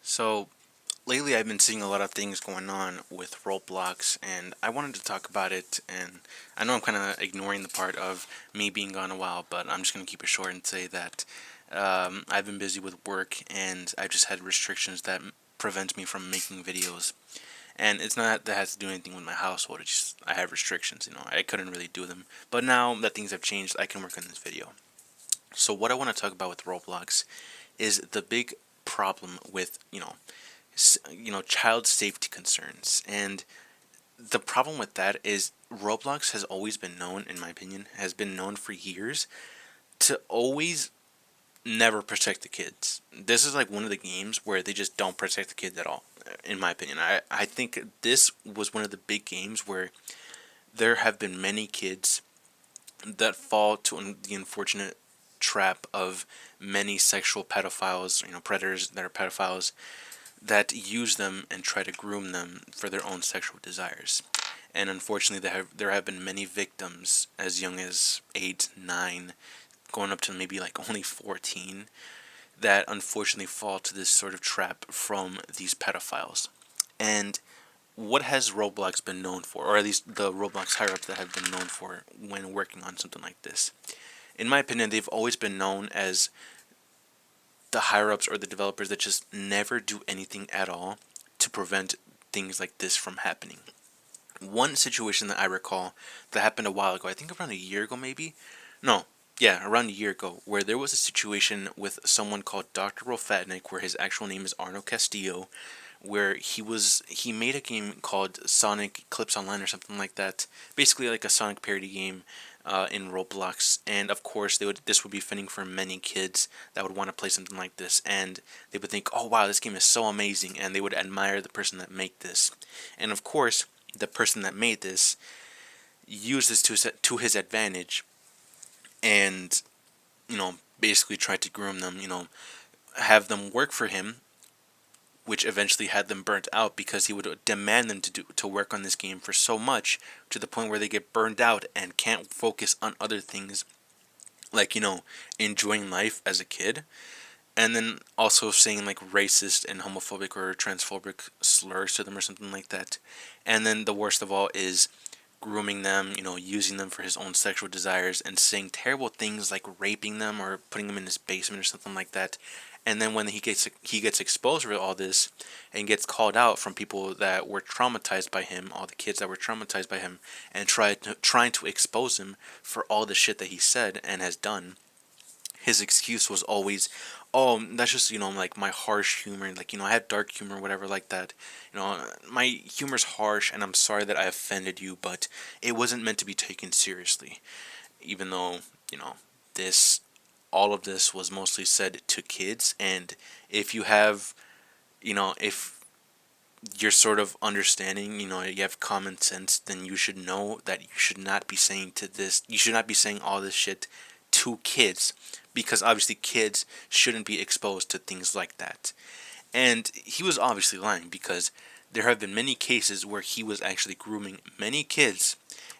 So lately I've been seeing a lot of things going on with Roblox and I wanted to talk about it, and I know I'm kind of ignoring the part of me being gone a while, but I'm just going to keep it short and say that I've been busy with work and I've just had restrictions that prevent me from making videos. And it's not that has to do anything with my household, it's just I have restrictions, I couldn't really do them. But now that things have changed, I can work on this video. So what I want to talk about with Roblox is the big problem with, child safety concerns. And the problem with that is Roblox has always been known, in my opinion, has been known for years to always never protect the kids. This is like one of the games where they just don't protect the kids at all, in my opinion. I think this was one of the big games where there have been many kids that fall to the unfortunate trap of many sexual pedophiles, predators that are pedophiles, that use them and try to groom them for their own sexual desires. And unfortunately, there have been many victims as young as 8, 9, going up to maybe like only 14, that unfortunately fall to this sort of trap from these pedophiles. And what has Roblox been known for, or at least the Roblox higher-ups that have been known for when working on something like this? In my opinion, they've always been known as the higher ups or the developers that just never do anything at all to prevent things like this from happening. One situation that I recall that happened a while ago, I think around a year ago maybe? No, yeah, around a year ago, where there was a situation with someone called Dr. Rofatnik, where his actual name is Arno Castillo, where he made a game called Sonic Eclipse Online or something like that. Basically like a Sonic parody game in Roblox, and of course this would be fitting for many kids that would want to play something like this, and they would think, oh wow, this game is so amazing, and they would admire the person that made this. And of course, the person that made this used this to his advantage, and basically tried to groom them, have them work for him, which eventually had them burnt out because he would demand them to work on this game for so much, to the point where they get burned out and can't focus on other things like, enjoying life as a kid, and then also saying like racist and homophobic or transphobic slurs to them or something like that. And then the worst of all is grooming them, using them for his own sexual desires, and saying terrible things like raping them or putting them in his basement or something like that. And then when he gets exposed for all this and gets called out from people that were traumatized by him, all the kids that were traumatized by him, and trying to expose him for all the shit that he said and has done, his excuse was always, oh, that's just, like my harsh humor, like, I have dark humor, whatever, like that. My humor's harsh, and I'm sorry that I offended you, but it wasn't meant to be taken seriously. Even though, this, all of this was mostly said to kids, and if you have, if you're sort of understanding, you have common sense, then you should know that you should not be saying you should not be saying all this shit to kids, because obviously kids shouldn't be exposed to things like that. And he was obviously lying, because there have been many cases where he was actually grooming many kids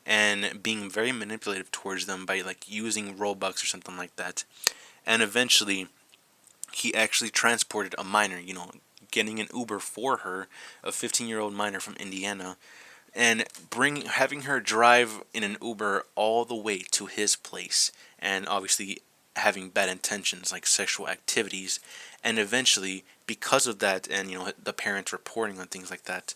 and being very manipulative towards them by like using Robux or something like that. And eventually he actually transported a minor, getting an Uber for her, a 15-year-old minor from Indiana, and having her drive in an Uber all the way to his place, and obviously having bad intentions like sexual activities. And eventually, because of that, and the parents reporting on things like that,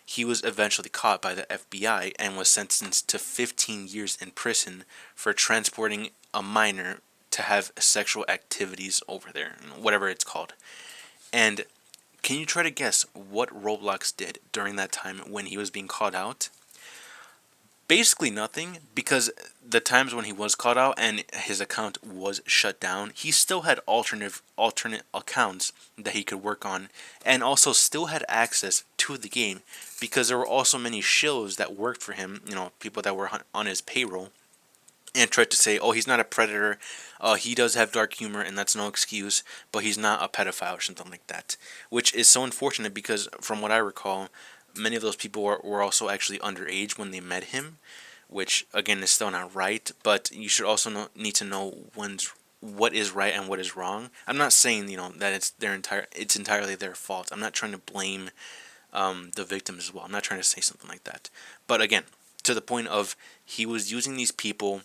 he was eventually caught by the FBI and was sentenced to 15 years in prison for transporting a minor to have sexual activities over there, whatever it's called. And can you try to guess what Roblox did during that time when he was being called out? Basically nothing, because the times when he was caught out and his account was shut down, he still had alternate accounts that he could work on, and also still had access to the game, because there were also many shills that worked for him, people that were on his payroll, and tried to say, oh, he's not a predator, he does have dark humor, and that's no excuse, but he's not a pedophile or something like that. Which is so unfortunate, because from what I recall, many of those people were also actually underage when they met him, which again is still not right, but you should also need to know what is right and what is wrong. I'm not saying, that it's entirely their fault. I'm not trying to blame the victims as well. I'm not trying to say something like that. But again, to the point of he was using these people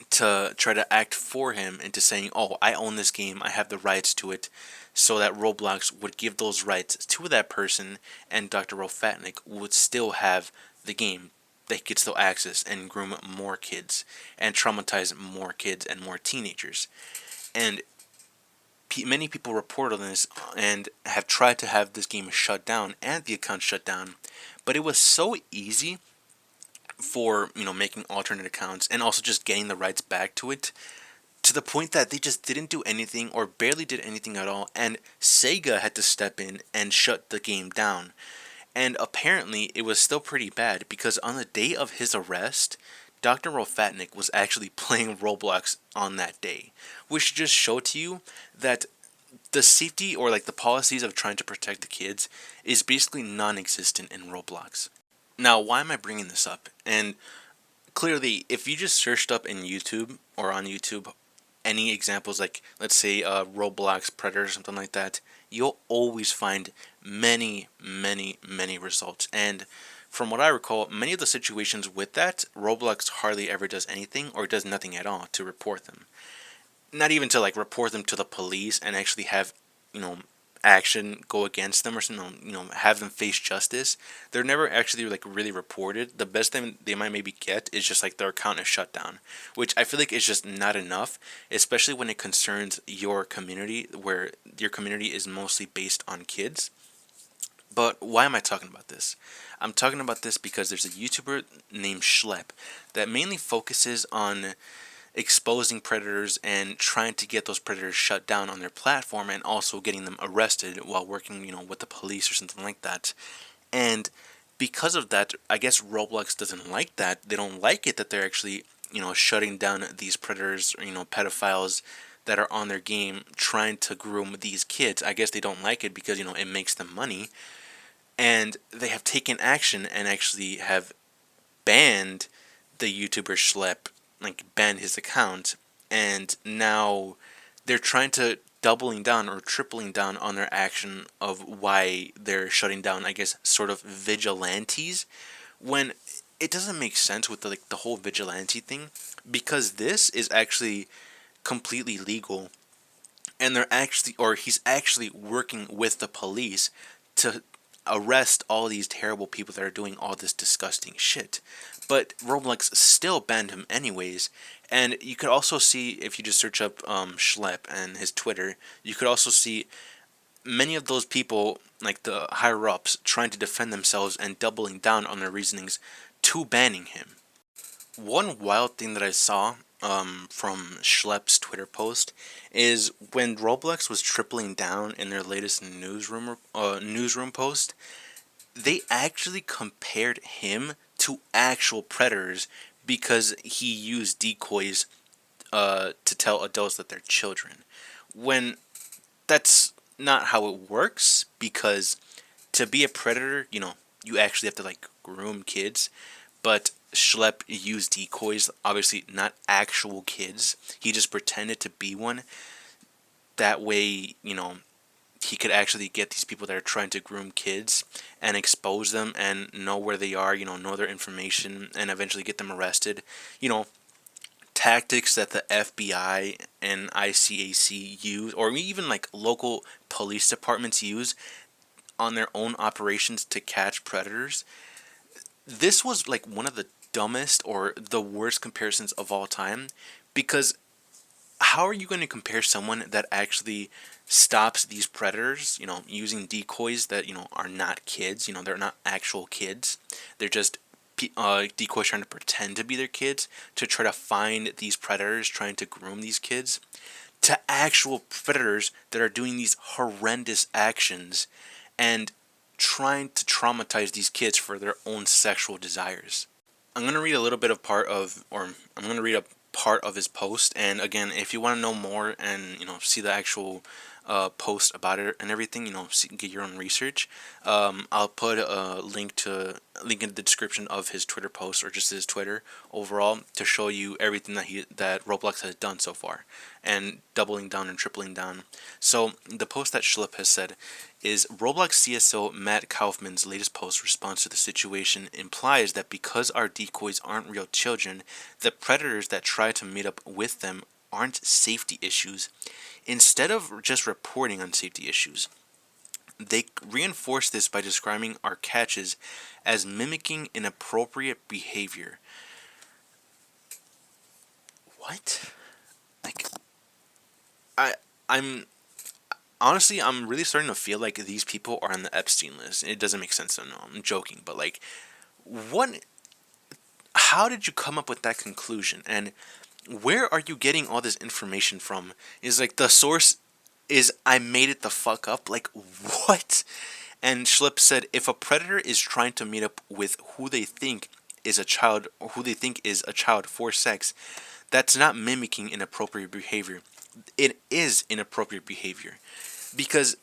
to try to act for him into saying, "Oh, I own this game. I have the rights to it," so that Roblox would give those rights to that person, and Dr. Rofatnik would still have the game. They could still access and groom more kids and traumatize more kids and more teenagers. And many people report on this and have tried to have this game shut down and the account shut down, but it was so easy for making alternate accounts and also just getting the rights back to it, to the point that they just didn't do anything or barely did anything at all, and Sega had to step in and shut the game down. And apparently it was still pretty bad, because on the day of his arrest, Dr. Rofatnik was actually playing Roblox on that day, which just showed to you that the safety, or like the policies of trying to protect the kids, is basically non-existent in Roblox. Now, why am I bringing this up? And clearly, if you just searched up in YouTube or on YouTube any examples, like let's say Roblox Predator or something like that, you'll always find many, many, many results. And from what I recall, many of the situations with that, Roblox hardly ever does anything or does nothing at all to report them. Not even to like report them to the police and actually have, you know, action go against them or something, have them face justice. They're never actually like really reported. The best thing they might maybe get is just like their account is shut down, which I feel like is just not enough, especially when it concerns your community, where your community is mostly based on kids. But why am I talking about this? I'm talking about this because there's a YouTuber named Schlep that mainly focuses on exposing predators and trying to get those predators shut down on their platform, and also getting them arrested while working, with the police or something like that. And because of that, I guess Roblox doesn't like that. They don't like it that they're actually, shutting down these predators, or, pedophiles that are on their game trying to groom these kids. I guess they don't like it because, it makes them money. And they have taken action and actually have banned the YouTuber Schlep, like banned his account, and now they're trying to doubling down or tripling down on their action of why they're shutting down, I guess, sort of vigilantes, when it doesn't make sense with the whole vigilante thing, because this is actually completely legal, and he's actually working with the police to arrest all these terrible people that are doing all this disgusting shit. But Roblox still banned him anyways. And you could also see, if you just search up Schlep and his Twitter, you could also see many of those people, like the higher ups, trying to defend themselves and doubling down on their reasonings to banning him. One wild thing that I saw from Schlepp's Twitter post is when Roblox was tripling down in their latest newsroom post, they actually compared him to actual predators because he used decoys to tell adults that they're children. When that's not how it works, because to be a predator, you actually have to like groom kids, but Schlep used decoys, obviously not actual kids. He just pretended to be one. That way, he could actually get these people that are trying to groom kids and expose them and know where they are, know their information, and eventually get them arrested. Tactics that the FBI and ICAC use, or even like local police departments use on their own operations to catch predators. This was like one of the dumbest or the worst comparisons of all time, because how are you going to compare someone that actually stops these predators, using decoys that, are not kids, they're not actual kids. They're just decoys trying to pretend to be their kids to try to find these predators trying to groom these kids, to actual predators that are doing these horrendous actions and trying to traumatize these kids for their own sexual desires. I'm going to read a little bit of I'm going to read a part of his post. And again, if you want to know more and, see the actual post about it and everything, get your own research. I'll put a link in the description of his Twitter post, or just his Twitter overall, to show you everything that Roblox has done so far, and doubling down and tripling down. So the post that Schlip has said is, Roblox CSO Matt Kaufman's latest post response to the situation implies that because our decoys aren't real children, the predators that try to meet up with them aren't safety issues. Instead of just reporting on safety issues, they reinforce this by describing our catches as mimicking inappropriate behavior. What? Like, I'm honestly, I'm really starting to feel like these people are on the Epstein list. It doesn't make sense. No, I'm joking, but like, what? How did you come up with that conclusion? And where are you getting all this information from? Is like the source is I made it the fuck up? Like, what? And Schlip said, if a predator is trying to meet up with who they think is a child, or who they think is a child for sex, that's not mimicking inappropriate behavior. It is inappropriate behavior, because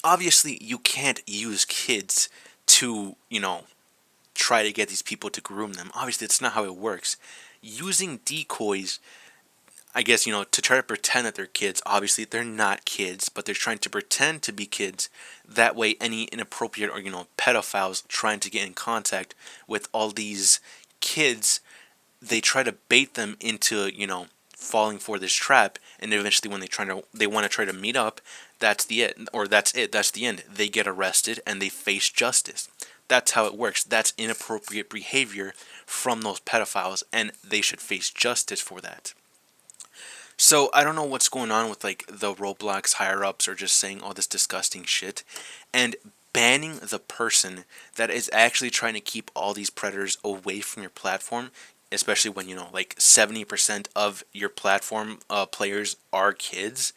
obviously you can't use kids to, try to get these people to groom them. Obviously, that's not how it works. Using decoys, I guess, to try to pretend that they're kids. Obviously, they're not kids, but they're trying to pretend to be kids. That way, any inappropriate or, pedophiles trying to get in contact with all these kids, they try to bait them into, falling for this trap. And eventually, when they want to try to meet up, that's the end. They get arrested and they face justice. That's how it works. That's inappropriate behavior from those pedophiles, and they should face justice for that. So I don't know what's going on with like the Roblox higher ups, or just saying all this disgusting shit and banning the person that is actually trying to keep all these predators away from your platform, especially when like 70% of your platform players are kids,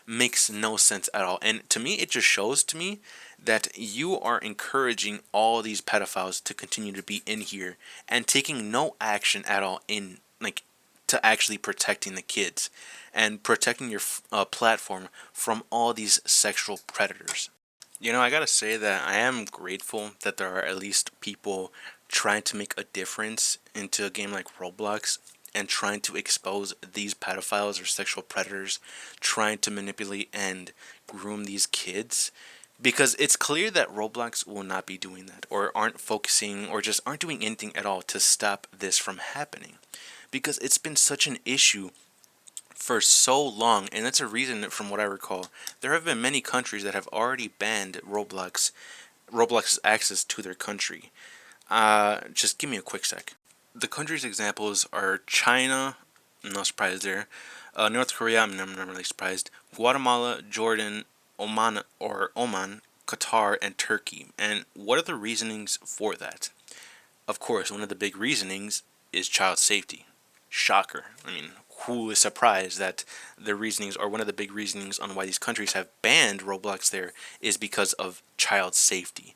makes no sense at all. And to me, it just shows to me that you are encouraging all these pedophiles to continue to be in here and taking no action at all in like to actually protecting the kids and protecting your platform from all these sexual predators. I gotta say that I am grateful that there are at least people trying to make a difference into a game like Roblox, and trying to expose these pedophiles or sexual predators trying to manipulate and groom these kids. Because it's clear that Roblox will not be doing that, or aren't focusing, or just aren't doing anything at all to stop this from happening. Because it's been such an issue for so long, and that's a reason, from what I recall, there have been many countries that have already banned Roblox's access to their country. Just give me a quick sec. The country's examples are China, I'm not surprised there, North Korea, I'm not really surprised, Guatemala, Jordan, Oman, Qatar, and Turkey. And what are the reasonings for that? Of course, one of the big reasonings is child safety. Shocker. I mean, who is surprised that the reasonings, or one of the big reasonings on why these countries have banned Roblox there, is because of child safety.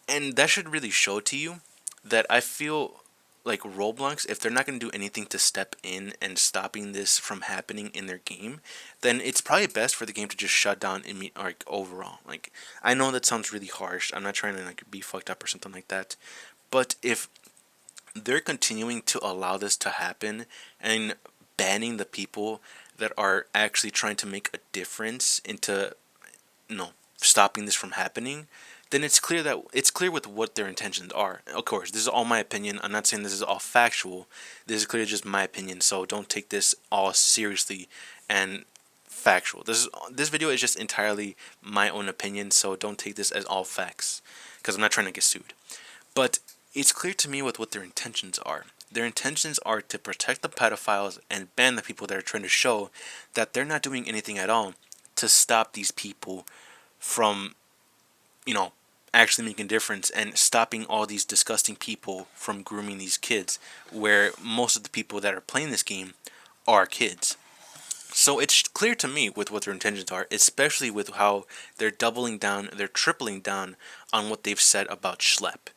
And that should really show to you that I feel like Roblox, if they're not going to do anything to step in and stopping this from happening in their game, then it's probably best for the game to just shut down overall. Like, I know that sounds really harsh. I'm not trying to like be fucked up or something like that. But if they're continuing to allow this to happen and banning the people that are actually trying to make a difference into stopping this from happening, then it's clear with what their intentions are. Of course, this is all my opinion. I'm not saying this is all factual. This is clearly just my opinion, so don't take this all seriously and factual. This video is just entirely my own opinion, so don't take this as all facts, because I'm not trying to get sued. But it's clear to me with what their intentions are. Their intentions are to protect the pedophiles and ban the people that are trying to show that they're not doing anything at all to stop these people from actually making a difference and stopping all these disgusting people from grooming these kids, where most of the people that are playing this game are kids. So it's clear to me with what their intentions are, especially with how they're doubling down, they're tripling down on what they've said about Schlep.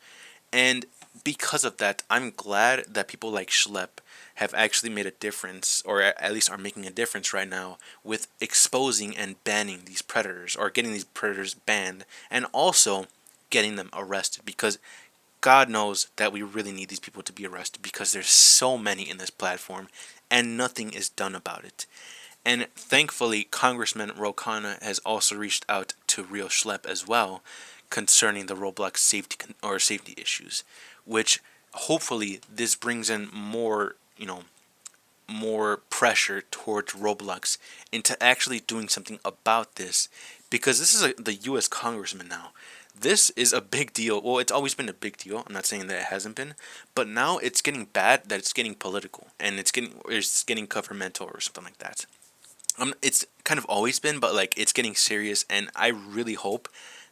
And because of that, I'm glad that people like Schlep have actually made a difference, or at least are making a difference right now with exposing and banning these predators, or getting these predators banned, and also getting them arrested, because God knows that we really need these people to be arrested, because there's so many in this platform and nothing is done about it. And thankfully, Congressman Ro Khanna has also reached out to Real Schlep as well concerning the Roblox safety issues, which hopefully this brings in more, more pressure towards Roblox into actually doing something about this, because this is the U.S. Congressman now. This is a big deal. Well, it's always been a big deal. I'm not saying that it hasn't been, but now it's getting bad that it's getting political, and it's getting governmental or something like that. It's kind of always been, but like it's getting serious, and I really hope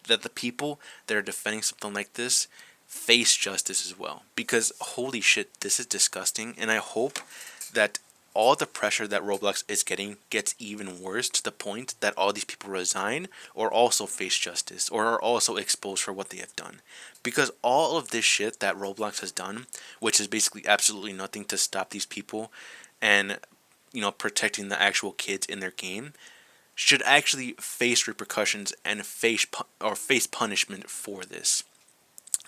that the people that are defending something like this face justice as well, because holy shit, this is disgusting, and I hope that all the pressure that Roblox is getting gets even worse, to the point that all these people resign or also face justice or are also exposed for what they have done. Because all of this shit that Roblox has done, which is basically absolutely nothing to stop these people and protecting the actual kids in their game, should actually face repercussions and face punishment for this.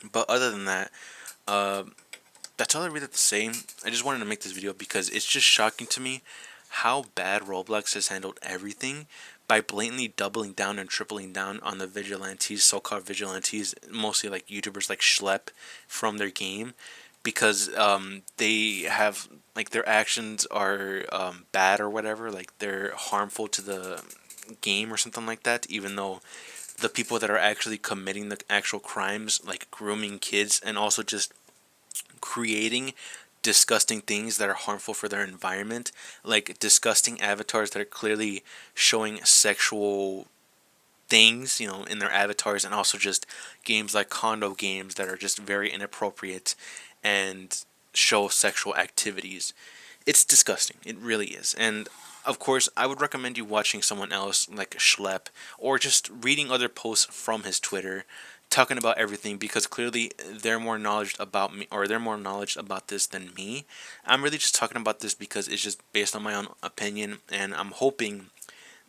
But other than that, that's all I really have to say. I just wanted to make this video because it's just shocking to me how bad Roblox has handled everything by blatantly doubling down and tripling down on the vigilantes, so-called vigilantes, mostly like YouTubers like Schlep, from their game, because they have, like, their actions are bad or whatever, like they're harmful to the game or something like that, even though the people that are actually committing the actual crimes, like grooming kids and also just creating disgusting things that are harmful for their environment, like disgusting avatars that are clearly showing sexual things, in their avatars, and also just games like condo games that are just very inappropriate and show sexual activities. It's disgusting. It really is. And of course, I would recommend you watching someone else like Schlep, or just reading other posts from his Twitter talking about everything, because clearly they're more knowledge about me, or they're more knowledge about this than me. I'm really just talking about this because it's just based on my own opinion, and I'm hoping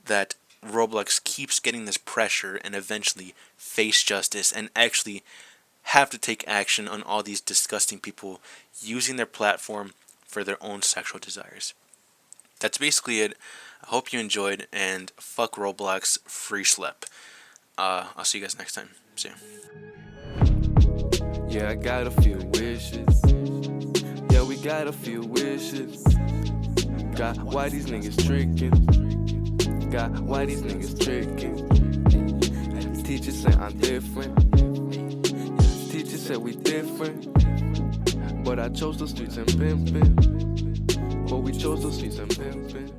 that Roblox keeps getting this pressure and eventually face justice and actually have to take action on all these disgusting people using their platform for their own sexual desires. That's basically it. I hope you enjoyed, and fuck Roblox, free Schlep. I'll see you guys next time. See ya. Yeah, I got a few wishes. Yeah, we got a few wishes. Got why these niggas tricking. Got why these niggas tricking. Teachers say I'm different. Teachers say we different. But I chose the streets and pimpin'. But we chose the streets and pimpin'.